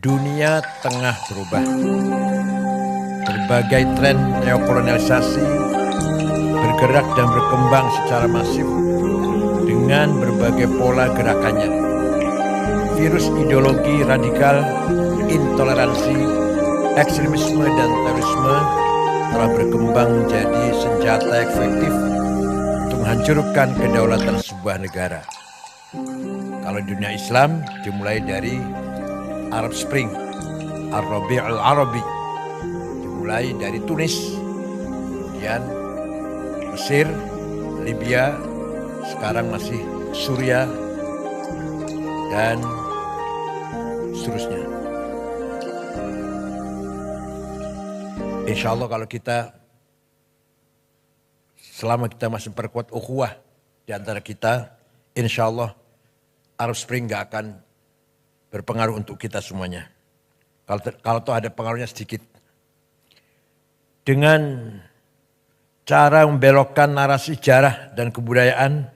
Dunia tengah berubah. Berbagai tren neokolonialisasi bergerak dan berkembang secara masif dengan berbagai pola gerakannya. Virus ideologi radikal, intoleransi, ekstremisme dan terorisme telah berkembang menjadi senjata efektif untuk menghancurkan kedaulatan sebuah negara. Kalau dunia Islam dimulai dari Arab Spring, Ar-Rabi'ul Arabi, dimulai dari Tunis, kemudian Mesir, Libya, sekarang masih Suriah, dan seterusnya. Insya Allah kalau selama kita masih memperkuat ukhuwah di antara kita, insya Allah Arab Spring gak akan berpengaruh untuk kita semuanya. Kalau toh ada pengaruhnya sedikit. Dengan cara membelokkan narasi sejarah dan kebudayaan,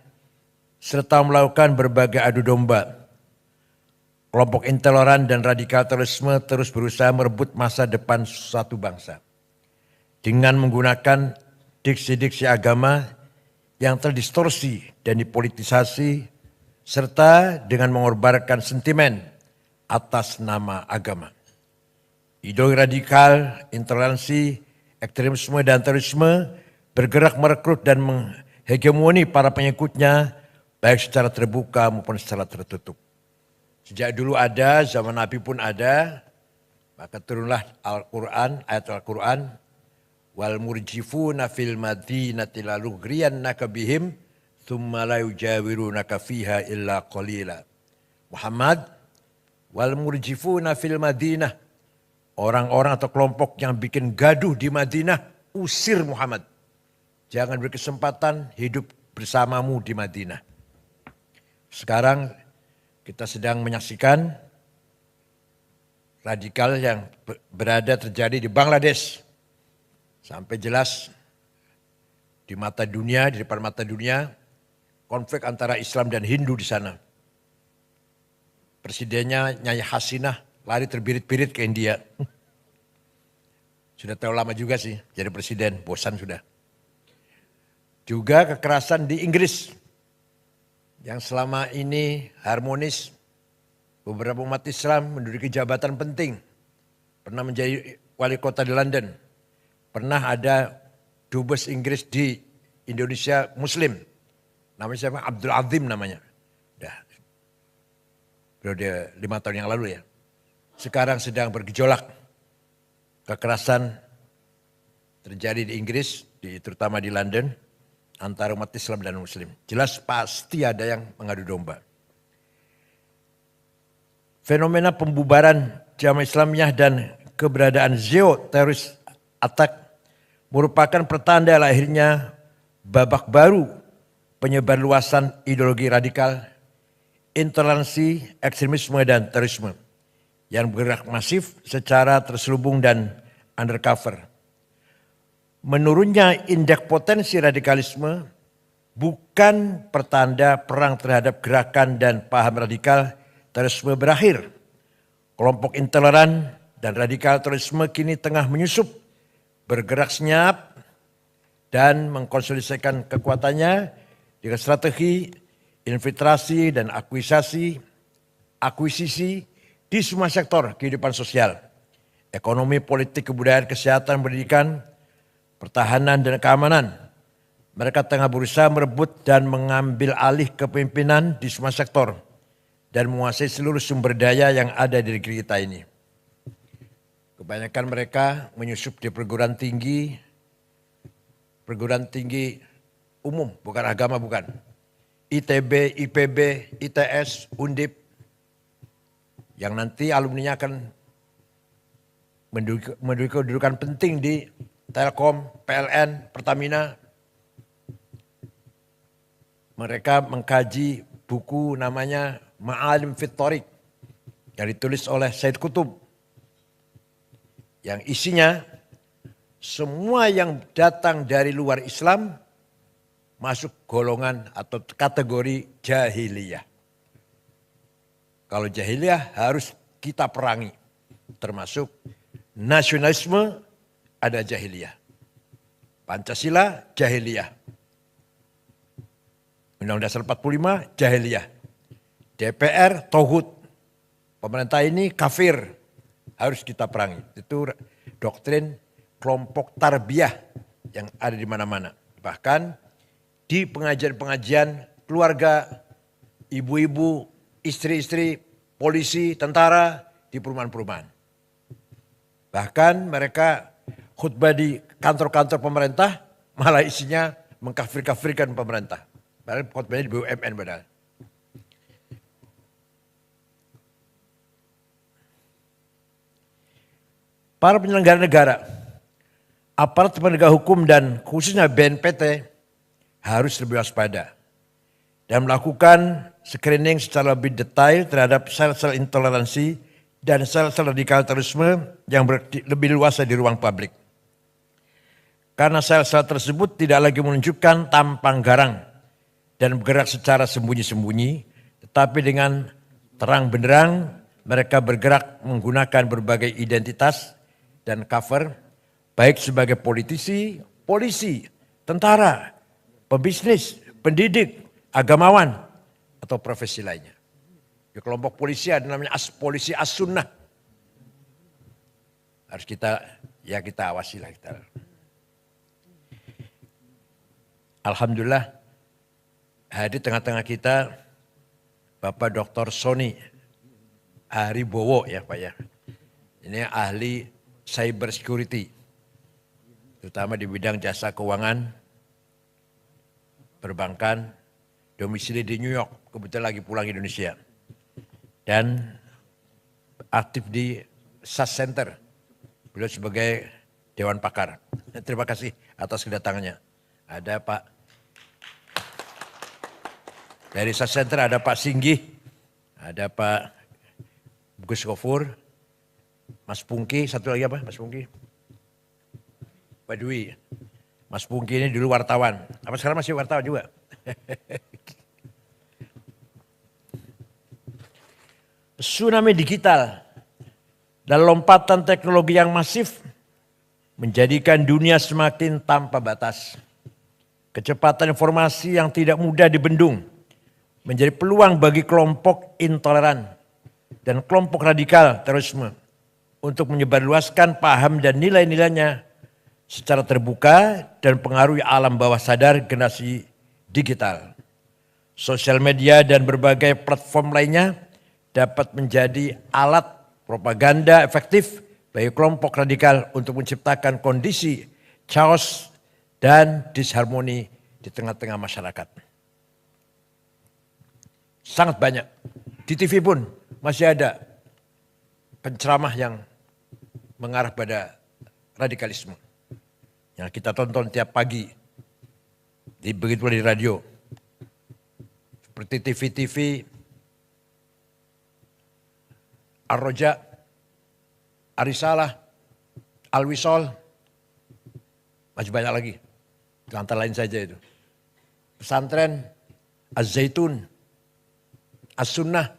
serta melakukan berbagai adu domba, kelompok intoleran dan radikal terorisme terus berusaha merebut masa depan suatu bangsa. Dengan menggunakan diksi-diksi agama yang terdistorsi dan dipolitisasi, serta dengan mengorbankan sentimen atas nama agama. Ideologi radikal, intoleransi, ekstremisme dan terorisme bergerak merekrut dan menghegemoni para pengikutnya baik secara terbuka maupun secara tertutup. Sejak dulu ada, zaman Nabi pun ada, maka turunlah Al-Quran, ayat Al-Quran, wal murjifuna fil madinati la lughriyannaka bihim thumma la yujawirunaka fiha illa qalila. Muhammad, wal murjifuna fil Madinah, orang-orang atau kelompok yang bikin gaduh di Madinah, usir Muhammad. Jangan berkesempatan hidup bersamamu di Madinah. Sekarang kita sedang menyaksikan radikal yang berada terjadi di Bangladesh. Sampai jelas di mata dunia, di depan mata dunia, konflik antara Islam dan Hindu di sana. Presidennya Nyai Hasinah lari terbirit-birit ke India. Sudah terlalu lama juga sih jadi presiden, bosan sudah. Juga kekerasan di Inggris yang selama ini harmonis, beberapa umat Islam menduduki jabatan penting. Pernah menjadi wali kota di London, pernah ada dubes Inggris di Indonesia Muslim, namanya siapa? Abdul Azim namanya. Periode 5 tahun yang lalu ya. Sekarang sedang bergejolak. Kekerasan terjadi di Inggris, terutama di London, antara umat Islam dan Muslim. Jelas pasti ada yang mengadu domba. Fenomena pembubaran Jamaah Islamiyah dan keberadaan teroris attack merupakan pertanda lahirnya babak baru penyebar luasan ideologi radikal, intoleransi, ekstremisme dan terorisme yang bergerak masif secara terselubung dan undercover. Menurunnya indeks potensi radikalisme bukan pertanda perang terhadap gerakan dan paham radikal terorisme berakhir. Kelompok intoleran dan radikal terorisme kini tengah menyusup, bergerak senyap dan mengkonsolidasikan kekuatannya dengan strategi infiltrasi dan akuisisi di semua sektor kehidupan sosial, ekonomi, politik, kebudayaan, kesehatan, pendidikan, pertahanan dan keamanan. Mereka tengah berusaha merebut dan mengambil alih kepemimpinan di semua sektor dan menguasai seluruh sumber daya yang ada di negeri kita ini. Kebanyakan mereka menyusup di perguruan tinggi umum, bukan agama, bukan. ITB, IPB, ITS, Undip, yang nanti alumninya akan menduduki kedudukan penting di Telkom, PLN, Pertamina. Mereka mengkaji buku namanya Ma'alim fit Thoriq yang ditulis oleh Said Qutb, yang isinya semua yang datang dari luar Islam masuk golongan atau kategori jahiliyah. Kalau jahiliyah harus kita perangi. termasuk nasionalisme ada jahiliyah. Pancasila jahiliyah. Undang-Undang Dasar 45 jahiliyah. DPR tauhid. Pemerintah ini kafir. Harus kita perangi. Itu doktrin kelompok tarbiyah yang ada di mana-mana. Bahkan di pengajian-pengajian keluarga, ibu-ibu, istri-istri, polisi, tentara di perumahan-perumahan. Bahkan mereka khutbah di kantor-kantor pemerintah malah isinya mengkafir-kafirkan pemerintah. Padahal khutbahnya di BUMN padahal. Para penyelenggara negara, aparat penegak hukum dan khususnya BNPT harus lebih waspada dan melakukan screening secara lebih detail terhadap sel-sel intoleransi dan sel-sel radikal terorisme yang lebih luas di ruang publik. Karena sel-sel tersebut tidak lagi menunjukkan tampang garang dan bergerak secara sembunyi-sembunyi, tetapi dengan terang benderang mereka bergerak menggunakan berbagai identitas dan cover, baik sebagai politisi, polisi, tentara, pebisnis, pendidik, agamawan, atau profesi lainnya. Di kelompok polisi ada namanya polisi as-sunnah. Harus kita awasi lah kita. Alhamdulillah hadir tengah-tengah kita Bapak Dr. Sony Haribowo ya Pak ya. Ini ahli cyber security, terutama di bidang jasa keuangan, perbankan, domisili di New York, kebetulan lagi pulang Indonesia. Dan aktif di SAS Center, beliau sebagai Dewan Pakar. Terima kasih atas kedatangannya. Ada Pak, dari SAS Center ada Pak Singgih, ada Pak Gus Gofur, Mas Pungki, satu lagi apa Mas Pungki? Pak Dwi. Mas Pungki ini dulu wartawan, apa sekarang masih wartawan juga? Tsunami digital dan lompatan teknologi yang masif menjadikan dunia semakin tanpa batas. Kecepatan informasi yang tidak mudah dibendung menjadi peluang bagi kelompok intoleran dan kelompok radikal terorisme untuk menyebarluaskan paham dan nilai-nilainya secara terbuka dan pengaruhi alam bawah sadar generasi digital. Sosial media dan berbagai platform lainnya dapat menjadi alat propaganda efektif bagi kelompok radikal untuk menciptakan kondisi chaos dan disharmoni di tengah-tengah masyarakat. Sangat banyak. Di TV pun masih ada penceramah yang mengarah pada radikalisme. Yang kita tonton tiap pagi. Begitu di radio. Seperti TV-TV Ar-Roja, Arisalah, Al-Wisol, masih banyak lagi. Antara lain saja itu. Pesantren, Az-Zaitun, As-Sunnah,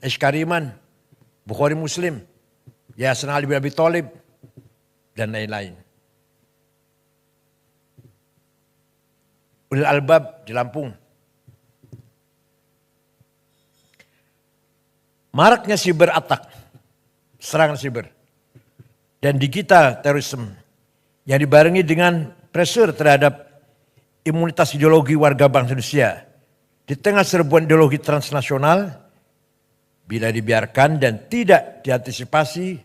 Eskariman, Bukhari Muslim, Yayasan Ali bin Abi Thalib, dan lain-lain. Ulil Albab di Lampung. Maraknya cyber attack, serangan siber, dan digital terorisme yang dibarengi dengan pressure terhadap imunitas ideologi warga bangsa Indonesia di tengah serbuan ideologi transnasional, bila dibiarkan dan tidak diantisipasi,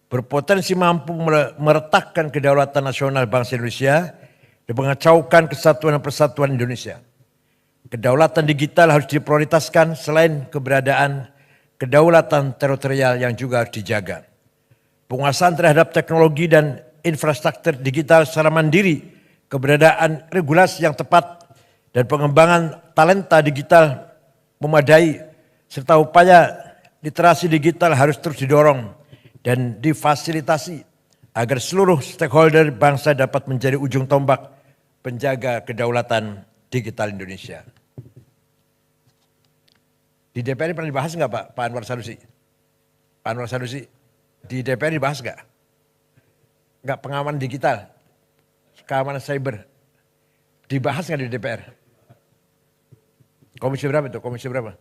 berpotensi mampu meretakkan kedaulatan nasional bangsa Indonesia dan mengacaukan kesatuan dan persatuan Indonesia. Kedaulatan digital harus diprioritaskan selain keberadaan kedaulatan teritorial yang juga harus dijaga. Penguasaan terhadap teknologi dan infrastruktur digital secara mandiri, keberadaan regulasi yang tepat, dan pengembangan talenta digital memadai, serta upaya literasi digital harus terus didorong dan difasilitasi agar seluruh stakeholder bangsa dapat menjadi ujung tombak penjaga kedaulatan digital Indonesia. Di DPR ini pernah dibahas nggak Pak Anwar Sanusi? Pak Anwar Sanusi Di DPR dibahas nggak? Nggak, pengamanan digital, keamanan cyber. Dibahas nggak di DPR? Komisi berapa itu? Komisi berapa?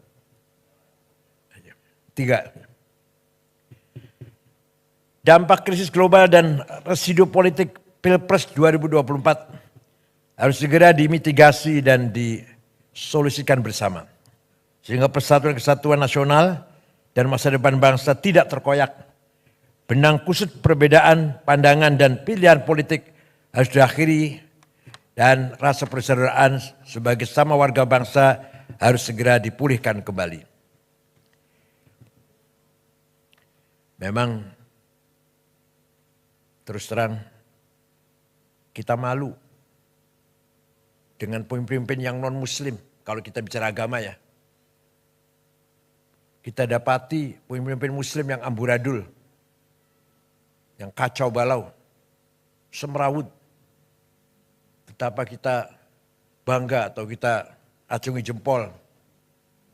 3. Dampak krisis global dan residu politik Pilpres 2024 harus segera dimitigasi dan disolusikan bersama. Sehingga persatuan kesatuan nasional dan masa depan bangsa tidak terkoyak. Benang kusut perbedaan pandangan dan pilihan politik harus diakhiri dan rasa persaudaraan sebagai sama warga bangsa harus segera dipulihkan kembali. Memang terus terang kita malu dengan pemimpin yang non-muslim. Kalau kita bicara agama ya. Kita dapati pemimpin muslim yang amburadul. Yang kacau balau. Semrawut. Betapa kita bangga atau kita acungi jempol.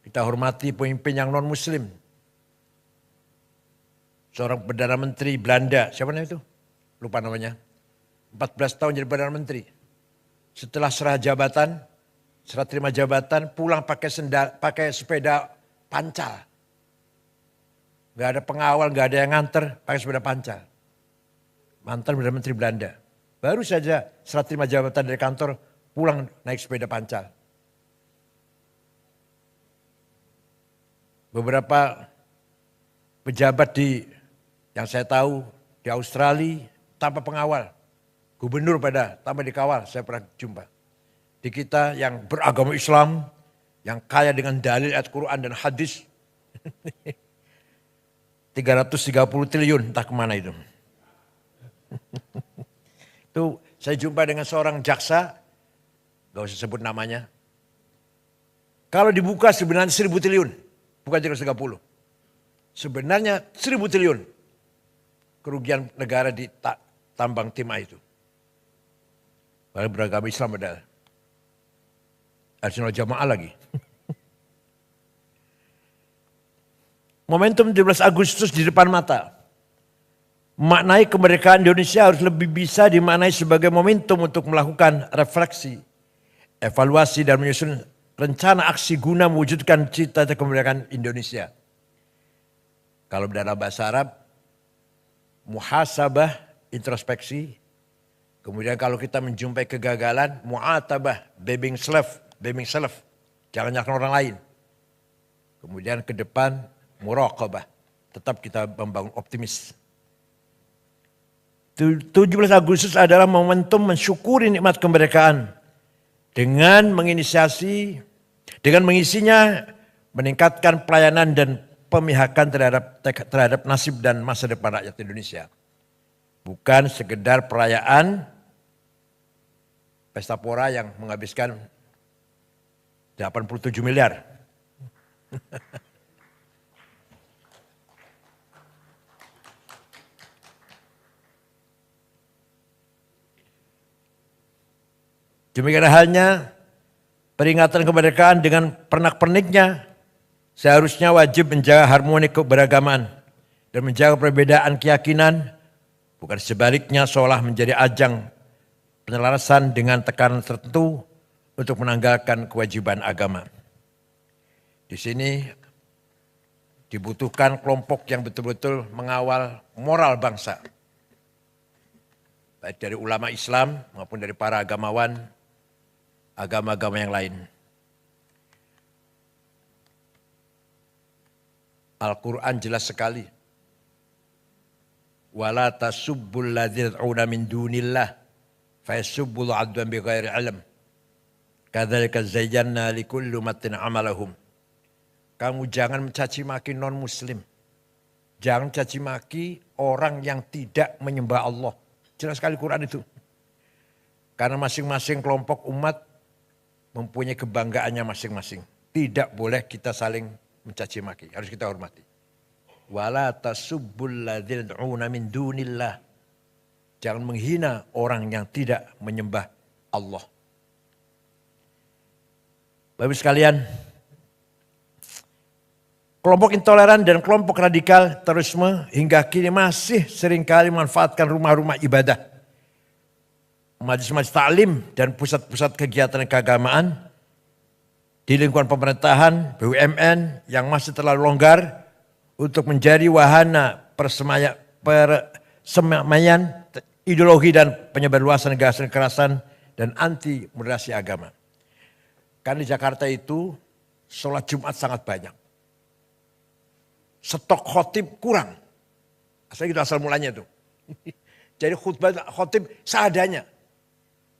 Kita hormati pemimpin yang non-muslim. Seorang Perdana Menteri Belanda, siapa namanya itu? Lupa namanya. 14 tahun jadi Perdana Menteri. Setelah serah terima jabatan, pulang pakai sepeda pancal. Gak ada pengawal, gak ada yang nganter, pakai sepeda pancal. Mantan Perdana Menteri Belanda. Baru saja serah terima jabatan dari kantor, pulang naik sepeda pancal. Beberapa pejabat yang saya tahu di Australia tanpa pengawal. Gubernur tanpa dikawal, saya pernah jumpa. Di kita yang beragama Islam, yang kaya dengan dalil ayat Quran dan hadis. 330 triliun, entah kemana itu. Itu saya jumpa dengan seorang jaksa, gak usah sebut namanya. Kalau dibuka sebenarnya 1000 triliun, bukan 330. Sebenarnya 1000 triliun kerugian negara di tambang timah itu. Padahal beragama Islam ada. Arsenal jamaah lagi. Momentum 17 Agustus di depan mata. Maknai kemerdekaan Indonesia harus lebih bisa dimaknai sebagai momentum untuk melakukan refleksi, evaluasi dan menyusun rencana aksi guna mewujudkan cita-cita kemerdekaan Indonesia. Kalau dalam bahasa Arab, muhasabah, introspeksi. Kemudian kalau kita menjumpai kegagalan, mu'atabah, blaming self. Jangan nyalakan orang lain. Kemudian ke depan, muraqabah. Tetap kita membangun optimis. 17 Agustus adalah momentum mensyukuri nikmat kemerdekaan. Dengan mengisinya, meningkatkan pelayanan dan pemihakan terhadap nasib dan masa depan rakyat Indonesia. Bukan sekedar perayaan pesta pora yang menghabiskan 87 miliar. Demikian halnya peringatan kemerdekaan dengan pernak-perniknya seharusnya wajib menjaga harmoni keberagaman dan menjaga perbedaan keyakinan, bukan sebaliknya seolah menjadi ajang penyelarasan dengan tekanan tertentu untuk menanggalkan kewajiban agama. Di sini dibutuhkan kelompok yang betul-betul mengawal moral bangsa. Baik dari ulama Islam maupun dari para agamawan, agama-agama yang lain. Al-Quran jelas sekali. Wala tasubbul ladzina yad'una min dunillah fayasubbul adwan bighairi ilm. Kadzalika zayyana likulli ummatin amalahum. Kamu jangan mencaci maki non-muslim. Jangan caci maki orang yang tidak menyembah Allah. Jelas sekali Quran itu. Karena masing-masing kelompok umat mempunyai kebanggaannya masing-masing. Tidak boleh kita saling mencaci maki. Harus kita hormati. Wala tasubbul ladzina yad'una min dunillah. Jangan menghina orang yang tidak menyembah Allah. Bapak sekalian, Kelompok intoleran dan kelompok radikal terorisme hingga kini masih seringkali memanfaatkan rumah-rumah ibadah, majelis-majelis taklim dan pusat-pusat kegiatan keagamaan di lingkungan pemerintahan, BUMN yang masih terlalu longgar untuk menjadi wahana persemaian ideologi dan penyebarluasan gagasan kekerasan dan anti moderasi agama. Karena di Jakarta itu sholat Jumat sangat banyak. Stok khotib kurang. Asal mulanya itu. Jadi khutbah khotib seadanya.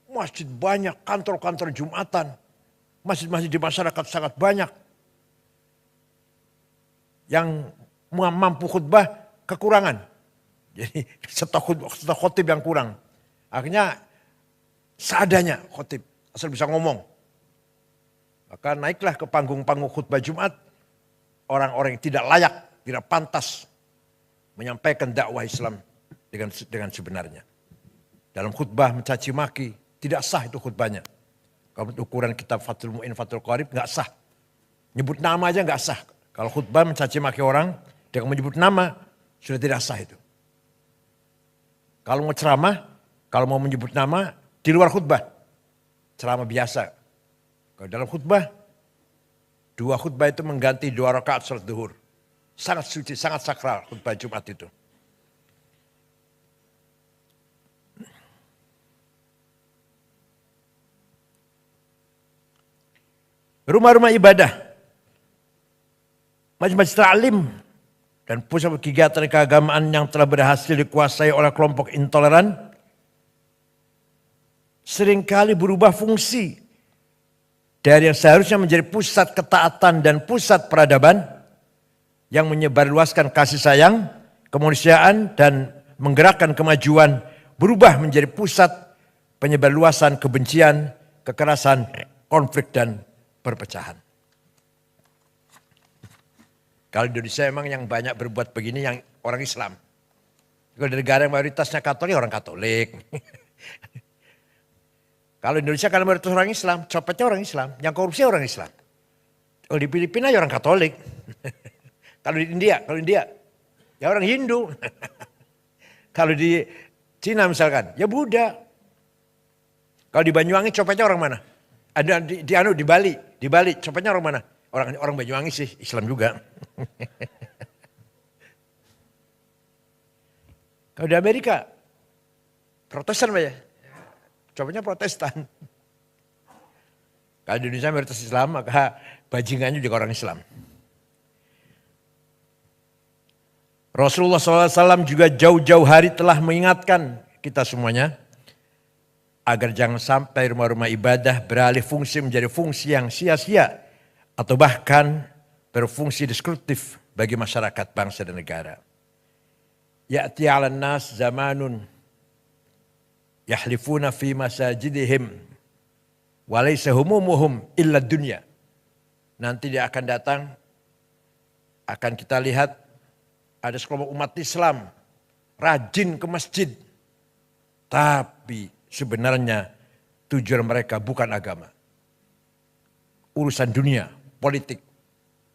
Masjid banyak, kantor-kantor Jumatan. Masjid-masjid di masyarakat sangat banyak. Yang mampu khutbah kekurangan. Jadi stok khotib yang kurang. Akhirnya seadanya khotib. Asal bisa ngomong. Maka naiklah ke panggung-panggung khutbah Jumat. Orang-orang yang tidak layak, tidak pantas menyampaikan dakwah Islam dengan sebenarnya. Dalam khutbah mencaci maki, tidak sah itu khutbahnya. Kalau ukuran kitab Fathul Mu'in, Fathul Qarib nggak sah. Nyebut nama aja nggak sah. Kalau khutbah mencaci maki orang, dengan menyebut nama, sudah tidak sah itu. Kalau mau ceramah, kalau mau menyebut nama, di luar khutbah. Ceramah biasa. Kalau dalam khutbah, 2 khutbah itu mengganti 2 rakaat salat zuhur. Sangat suci, sangat sakral khutbah Jumat itu. Rumah-rumah ibadah, majelis taklim dan pusat kegiatan keagamaan yang telah berhasil dikuasai oleh kelompok intoleran seringkali berubah fungsi dari yang seharusnya menjadi pusat ketaatan dan pusat peradaban yang menyebarluaskan kasih sayang, kemanusiaan dan menggerakkan kemajuan berubah menjadi pusat penyebarluasan kebencian, kekerasan, konflik dan perpecahan. Kalau di Indonesia memang yang banyak berbuat begini yang orang Islam. Kalau di negara yang mayoritasnya Katolik, orang Katolik. Kalau Indonesia kan mayoritas orang Islam, copetnya orang Islam, yang korupsi orang Islam. Kalau di Filipina ya orang Katolik. Kalau di India, ya orang Hindu. Kalau di Cina misalkan, ya Buddha. Kalau di Banyuwangi copetnya orang mana? Ada di Bali copetnya orang mana? Orang Banyuwangi sih, Islam juga. Kalau di Amerika, Protestan Pak ya? Copetnya Protestan. Kalau di Indonesia mayoritas Islam, maka bajingannya juga orang Islam. Rasulullah SAW juga jauh-jauh hari telah mengingatkan kita semuanya agar jangan sampai rumah-rumah ibadah beralih fungsi menjadi fungsi yang sia-sia atau bahkan berfungsi destruktif bagi masyarakat, bangsa dan negara. Ya'ti 'alan nas zamanun yahlifuna fi masajidihim wa laysa humumuhum illa dunya. Nanti dia akan datang, akan kita lihat ada sekelompok umat Islam rajin ke masjid, tapi sebenarnya tujuan mereka bukan agama. Urusan dunia, politik,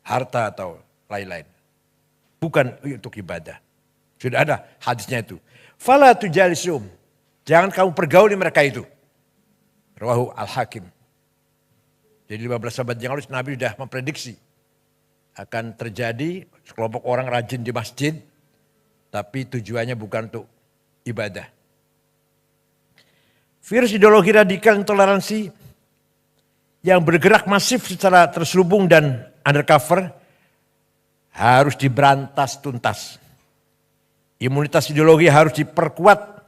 harta atau lain-lain. Bukan untuk ibadah. Sudah ada hadisnya itu. Fala tujalisum. Jangan kamu pergauli mereka itu. Rawahu Al-Hakim. Jadi 15 abad yang lalu Nabi sudah memprediksi akan terjadi sekelompok orang rajin di masjid, tapi tujuannya bukan untuk ibadah. Virus ideologi radikal intoleransi yang bergerak masif secara terselubung dan undercover harus diberantas tuntas. Imunitas ideologi harus diperkuat,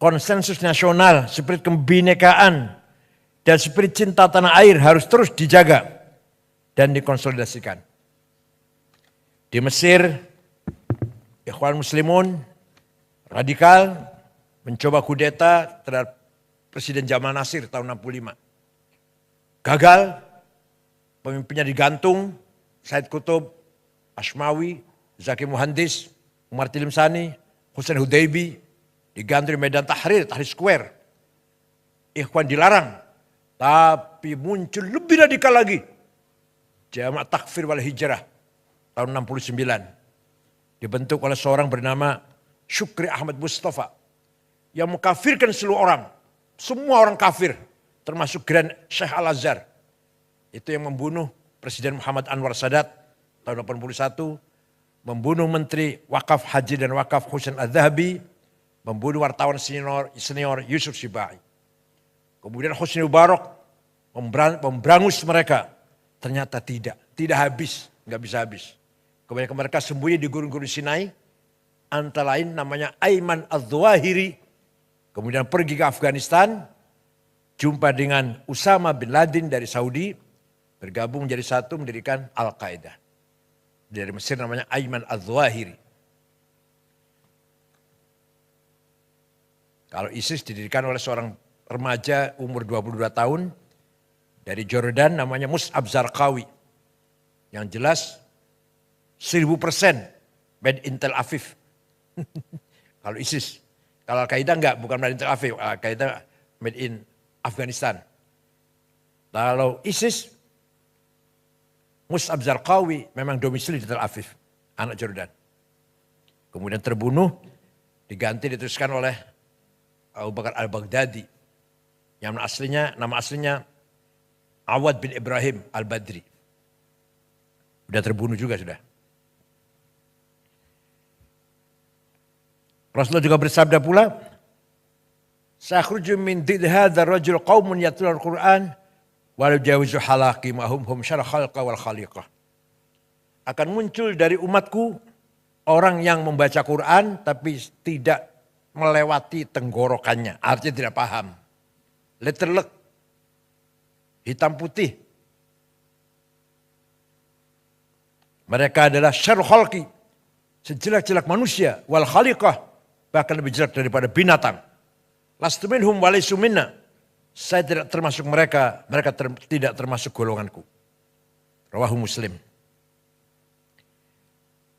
konsensus nasional, spirit kebinekaan, dan spirit cinta tanah air harus terus dijaga dan dikonsolidasikan. Di Mesir, Ikhwan Muslimun radikal mencoba kudeta terhadap Presiden Jamal Nasir tahun 65. Gagal, pemimpinnya digantung, Said Qutb, Ashmawi, Zaki Muhandis, Umar Tilimsani, Hussein Hudaybi, digantung di Medan Tahrir, Tahrir Square. Ikhwan dilarang, tapi muncul lebih radikal lagi. Jamaah Takfir wal Hijrah. tahun 69. Dibentuk oleh seorang bernama Syukri Ahmad Mustafa yang mengkafirkan seluruh orang. Semua orang kafir, termasuk Grand Sheikh Al-Azhar. Itu yang membunuh Presiden Muhammad Anwar Sadat tahun 81, membunuh Menteri Wakaf Haji dan Wakaf Husain Adz-Dzahabi, membunuh wartawan senior Yusuf Sibai. Kemudian Husni Mubarak memberangus mereka. Ternyata tidak habis, nggak bisa habis. Kebanyakan mereka sembunyi di gurun-gurun Sinai, antara lain namanya Ayman Al-Zawahiri. Kemudian pergi ke Afghanistan, jumpa dengan Usama bin Laden dari Saudi, bergabung menjadi satu mendirikan Al-Qaeda. Dari Mesir namanya Ayman Al-Zawahiri. Kalau ISIS didirikan oleh seorang remaja umur 22 tahun dari Jordan namanya Mus'ab Zarqawi. Yang jelas 1000% made in Tel Aviv. Kalau ISIS. Kalau Al-Qaeda enggak, bukan made in Tel Aviv. Al-Qaeda made in Afghanistan. Kalau ISIS, Mus'ab Zarqawi memang domisili di Tel Aviv, anak Jordan. Kemudian terbunuh, diganti diteruskan oleh Abu Bakar Al-Baghdadi. Yang nama aslinya Awad bin Ibrahim Al-Badri. Sudah terbunuh juga sudah. Rasulullah juga bersabda pula, "Sakhruju min did hadzal rajul qaumun yatlul Al-Qur'an wa la yajawizu halaqi ma hum syarh khalqa wal khaliqah." Akan muncul dari umatku orang yang membaca Quran tapi tidak melewati tenggorokannya, artinya tidak paham. Letterlek, hitam putih. Mereka adalah syarh khalqi, sejelek-jelek manusia, wal khaliqah, bahkan lebih jelek daripada binatang. Lastu minhum wa laysu minna. Saya tidak termasuk mereka, tidak termasuk golonganku. Rawahu Muslim.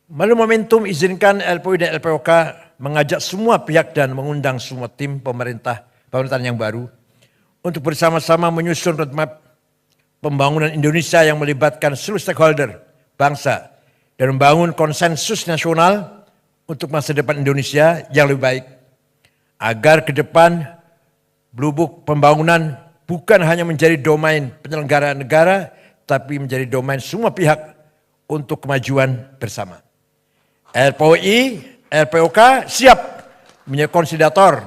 Melalui momentum izinkan LPUI dan LPOK mengajak semua pihak dan mengundang semua tim pemerintahan yang baru untuk bersama-sama menyusun roadmap pembangunan Indonesia yang melibatkan seluruh stakeholder bangsa dan membangun konsensus nasional untuk masa depan Indonesia yang lebih baik. Agar ke depan Blue pembangunan bukan hanya menjadi domain penyelenggara negara, tapi menjadi domain semua pihak untuk kemajuan bersama. LPOI, LPOK siap menjadi konsidator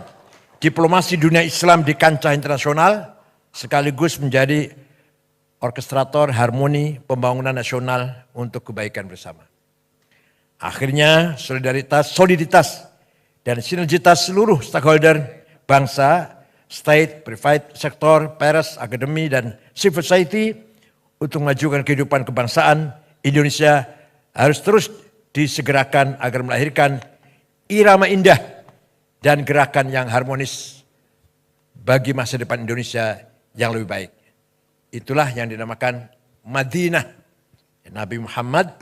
diplomasi dunia Islam di kancah internasional, sekaligus menjadi orkestrator harmoni pembangunan nasional untuk kebaikan bersama. Akhirnya soliditas dan sinergitas seluruh stakeholder bangsa, state, private sector, pers, akademi, dan civil society untuk memajukan kehidupan kebangsaan Indonesia harus terus disegerakan agar melahirkan irama indah dan gerakan yang harmonis bagi masa depan Indonesia yang lebih baik. Itulah yang dinamakan Madinah. Nabi Muhammad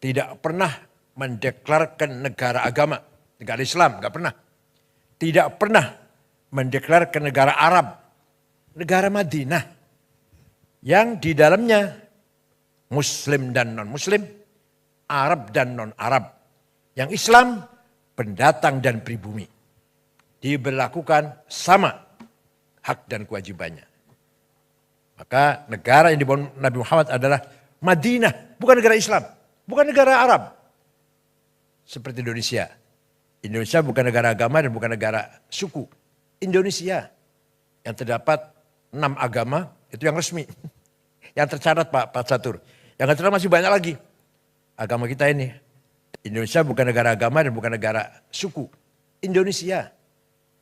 tidak pernah mendeklarkan negara agama, negara Islam, enggak pernah. Tidak pernah mendeklarkan negara Arab, negara Madinah. Yang di dalamnya Muslim dan non-Muslim, Arab dan non-Arab. Yang Islam, pendatang dan pribumi. Diberlakukan sama hak dan kewajibannya. Maka negara yang dibangun Nabi Muhammad adalah Madinah, bukan negara Islam, bukan negara Arab. Seperti Indonesia. Indonesia bukan negara agama dan bukan negara suku. Indonesia yang terdapat 6 agama, itu yang resmi. Yang tercatat Pak Catur. Yang tercatat masih banyak lagi. Agama kita ini. Indonesia bukan negara agama dan bukan negara suku. Indonesia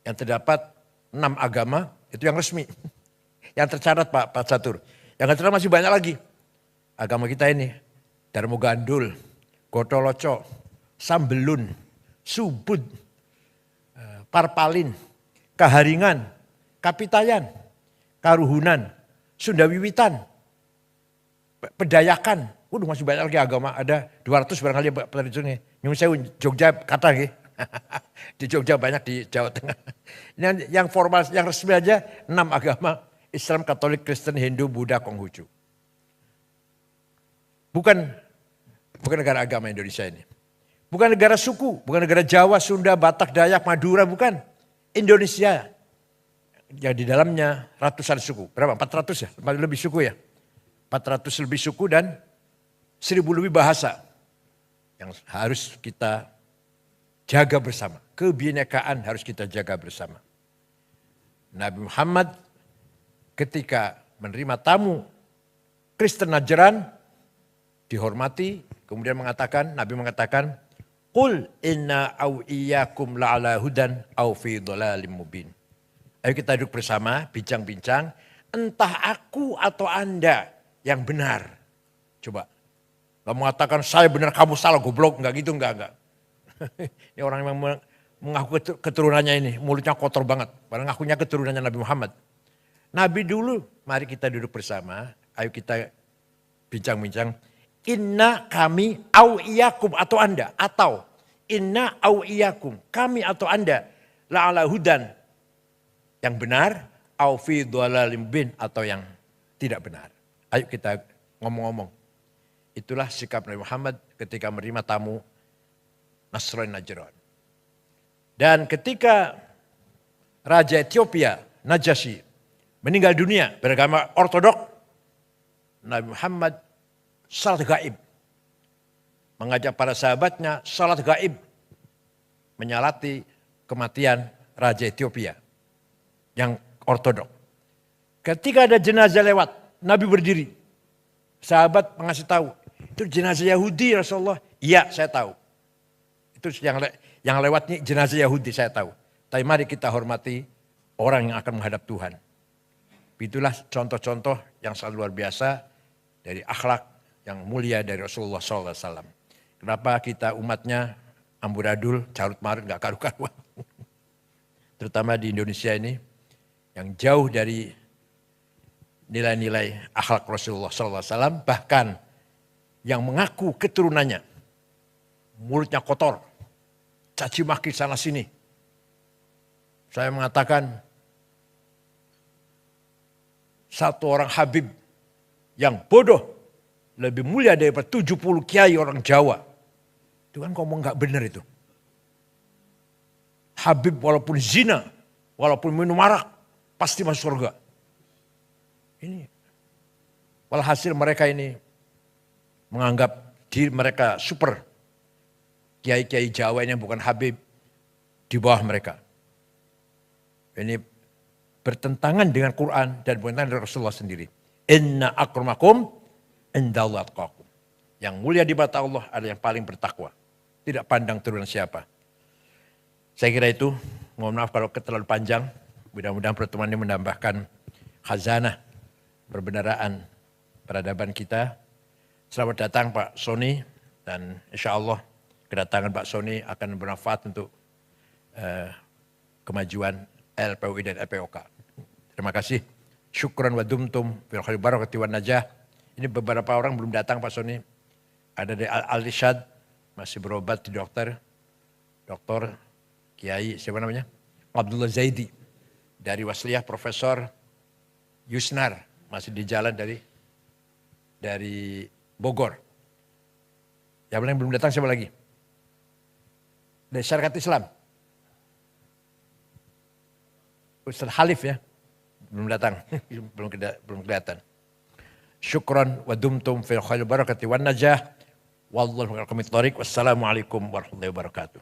yang terdapat 6 agama, itu yang resmi. Yang tercatat Pak Catur. Yang tercatat masih banyak lagi. Agama kita ini. Darmo Gandul, Gotoloco, Sambelun, Subud, Parpalin, Kaharingan, Kapitayan, Karuhunan, Sunda Wiwitan, Pedayakan. Waduh masih banyak lagi agama, ada 200 barangkali pada di sini. Nyung Sewu, Jogja, kata nggih. Di Jogja banyak, di Jawa Tengah. Yang formal, yang resmi aja 6 agama, Islam, Katolik, Kristen, Hindu, Buddha, Konghucu. Bukan Bukan negara agama Indonesia ini. Bukan negara suku, bukan negara Jawa, Sunda, Batak, Dayak, Madura, bukan. Indonesia. Yang di dalamnya ratusan suku. Berapa? 400 ya? Lebih suku ya? 400 lebih suku dan 1000 lebih bahasa. Yang harus kita jaga bersama. Kebinekaan harus kita jaga bersama. Nabi Muhammad ketika menerima tamu Kristen Najran dihormati, kemudian Nabi mengatakan, "Qul inna au iyyakum la'ala hudan au fi dhalalim mubin." Ayo kita duduk bersama, bincang-bincang, entah aku atau Anda yang benar. Coba, gak mengatakan saya benar kamu salah goblok, enggak gitu, enggak. Ini orang yang mengaku keturunannya ini, mulutnya kotor banget. Padahal ngakunya keturunannya Nabi Muhammad. Nabi dulu, mari kita duduk bersama, ayo kita bincang-bincang. Inna kami au iyakum atau Anda. Atau inna au iyakum, kami atau Anda. La'ala hudan, yang benar. Au fi dhalalim bin, atau yang tidak benar. Ayo kita ngomong-ngomong. Itulah sikap Nabi Muhammad ketika menerima tamu Nasrani Najran. Dan ketika Raja Ethiopia, Najasyi, meninggal dunia beragama ortodok, Nabi Muhammad salat gaib. Mengajak para sahabatnya salat gaib. Menyalati kematian Raja Ethiopia yang ortodok. Ketika ada jenazah lewat, Nabi berdiri. Sahabat mengasih tahu, itu jenazah Yahudi Rasulullah. Iya, saya tahu. Itu yang lewat ini jenazah Yahudi, saya tahu. Tapi mari kita hormati orang yang akan menghadap Tuhan. Itulah contoh-contoh yang sangat luar biasa dari akhlak yang mulia dari Rasulullah SAW. Kenapa kita umatnya amburadul, carut marut, gak karu-karuan. Terutama di Indonesia ini yang jauh dari nilai-nilai akhlak Rasulullah SAW. Bahkan yang mengaku keturunannya mulutnya kotor, caci maki sana sini. Saya mengatakan satu orang Habib yang bodoh lebih mulia daripada 70 kiai orang Jawa. Itu kan ngomong gak benar itu. Habib walaupun zina, walaupun minum arak, pasti masuk surga. Ini walhasil mereka ini menganggap diri mereka super. Kiai-kiai Jawa ini bukan Habib di bawah mereka. Ini bertentangan dengan Quran dan bertentangan dengan Rasulullah sendiri. Inna akramakum indallah atqakum. Yang mulia di mata Allah adalah yang paling bertakwa. Tidak pandang turunan siapa. Saya kira itu, mohon maaf kalau terlalu panjang. Mudah-mudahan pertemuan ini menambahkan khazanah perbendaraan peradaban kita. Selamat datang Pak Sony, dan insya Allah kedatangan Pak Sony akan bermanfaat untuk kemajuan LPUI dan LPOK. Terima kasih. Syukran wa dumtum fil khairi barakati wan najah. Ini beberapa orang belum datang Pak Sony. Ada dari Al-Irsyad, masih berobat di dokter Kiai siapa namanya? Abdullah Zaidi. Dari Wasliyah Profesor Yusnar, masih di jalan dari Bogor. Yang belum datang siapa lagi? Dari Syarikat Islam. Ustaz Halif ya, belum datang, belum kelihatan. Syukran wa dumtum fil khairi barakati wan najah. Wallahu a'lam. Wassalamualaikum warahmatullahi wabarakatuh.